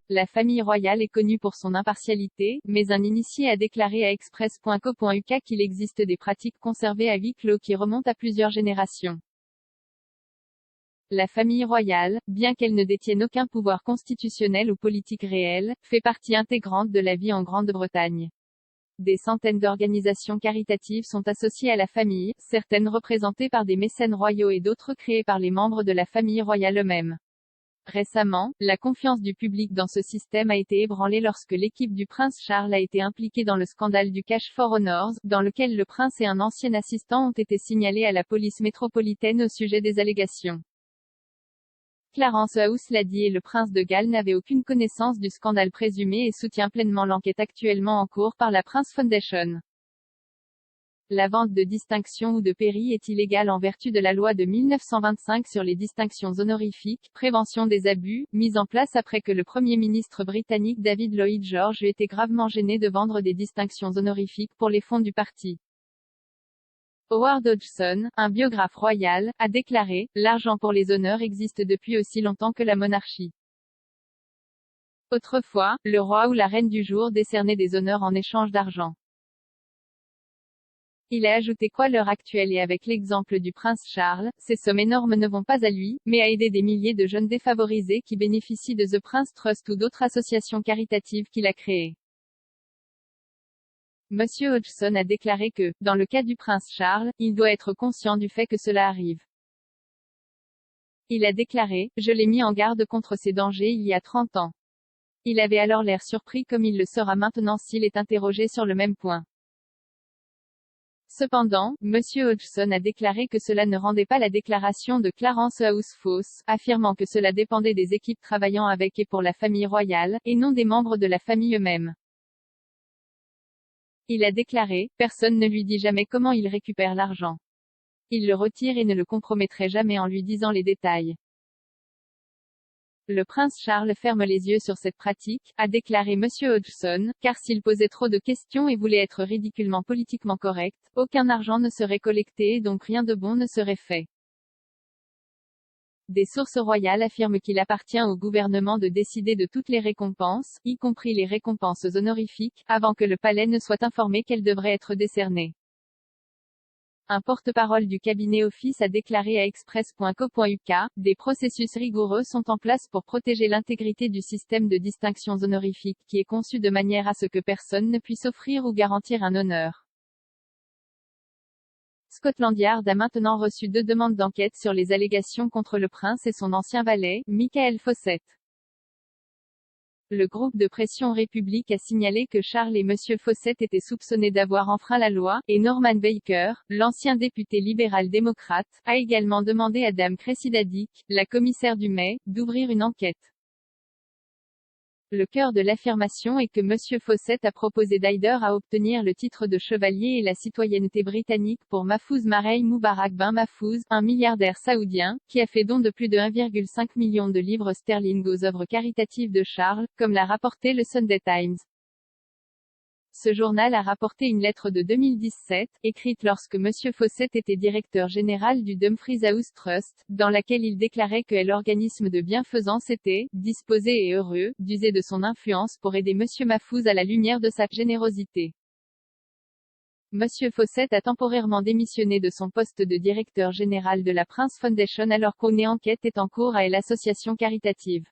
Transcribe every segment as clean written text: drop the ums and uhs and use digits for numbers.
la famille royale est connue pour son impartialité, mais un initié a déclaré à Express.co.uk qu'il existe des pratiques conservées à huis clos qui remontent à plusieurs générations. La famille royale, bien qu'elle ne détienne aucun pouvoir constitutionnel ou politique réel, fait partie intégrante de la vie en Grande-Bretagne. Des centaines d'organisations caritatives sont associées à la famille, certaines représentées par des mécènes royaux et d'autres créées par les membres de la famille royale eux-mêmes. Récemment, la confiance du public dans ce système a été ébranlée lorsque l'équipe du prince Charles a été impliquée dans le scandale du Cash for Honours, dans lequel le prince et un ancien assistant ont été signalés à la police métropolitaine au sujet des allégations. Clarence House l'a dit et le prince de Galles n'avait aucune connaissance du scandale présumé et soutient pleinement l'enquête actuellement en cours par la Prince Foundation. La vente de distinctions ou de péris est illégale en vertu de la loi de 1925 sur les distinctions honorifiques, prévention des abus, mise en place après que le Premier ministre britannique David Lloyd George eut été gravement gêné de vendre des distinctions honorifiques pour les fonds du parti. Howard Hodgson, un biographe royal, a déclaré « L'argent pour les honneurs existe depuis aussi longtemps que la monarchie. Autrefois, le roi ou la reine du jour décernait des honneurs en échange d'argent. » Il a ajouté qu'à l'heure actuelle et avec l'exemple du prince Charles, ces sommes énormes ne vont pas à lui, mais à aider des milliers de jeunes défavorisés qui bénéficient de The Prince Trust ou d'autres associations caritatives qu'il a créées. Monsieur Hodgson a déclaré que, dans le cas du prince Charles, il doit être conscient du fait que cela arrive. Il a déclaré « Je l'ai mis en garde contre ces dangers il y a 30 ans. » Il avait alors l'air surpris comme il le sera maintenant s'il est interrogé sur le même point. Cependant, Monsieur Hodgson a déclaré que cela ne rendait pas la déclaration de Clarence House fausse, affirmant que cela dépendait des équipes travaillant avec et pour la famille royale, et non des membres de la famille eux-mêmes. Il a déclaré « Personne ne lui dit jamais comment il récupère l'argent. Il le retire et ne le compromettrait jamais en lui disant les détails. » Le prince Charles ferme les yeux sur cette pratique, a déclaré Monsieur Hodgson, car s'il posait trop de questions et voulait être ridiculement politiquement correct, aucun argent ne serait collecté et donc rien de bon ne serait fait. Des sources royales affirment qu'il appartient au gouvernement de décider de toutes les récompenses, y compris les récompenses honorifiques, avant que le palais ne soit informé qu'elles devraient être décernées. Un porte-parole du cabinet Office a déclaré à Express.co.uk, « Des processus rigoureux sont en place pour protéger l'intégrité du système de distinctions honorifiques qui est conçu de manière à ce que personne ne puisse offrir ou garantir un honneur. » Scotland Yard a maintenant reçu 2 demandes d'enquête sur les allégations contre le prince et son ancien valet, Michael Fawcett. Le groupe de pression République a signalé que Charles et Monsieur Fawcett étaient soupçonnés d'avoir enfreint la loi, et Norman Baker, l'ancien député libéral-démocrate, a également demandé à Dame Cressida Dick, la commissaire du Mai, d'ouvrir une enquête. Le cœur de l'affirmation est que Monsieur Fawcett a proposé d'Haider à obtenir le titre de chevalier et la citoyenneté britannique pour Mahfouz Marei Moubarak bin Mahfouz, un milliardaire saoudien, qui a fait don de plus de 1,5 million de livres sterling aux œuvres caritatives de Charles, comme l'a rapporté le Sunday Times. Ce journal a rapporté une lettre de 2017, écrite lorsque Monsieur Fawcett était directeur général du Dumfries House Trust, dans laquelle il déclarait que l'organisme de bienfaisance était « disposé et heureux » d'user de son influence pour aider Monsieur Mahfouz à la lumière de sa générosité. Monsieur Fawcett a temporairement démissionné de son poste de directeur général de la Prince Foundation alors qu'une enquête est en cours à l'association caritative.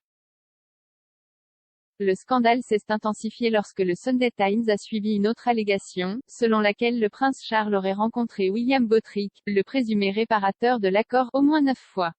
Le scandale s'est intensifié lorsque le Sunday Times a suivi une autre allégation, selon laquelle le prince Charles aurait rencontré William Bottrick, le présumé réparateur de l'accord, au moins 9 fois.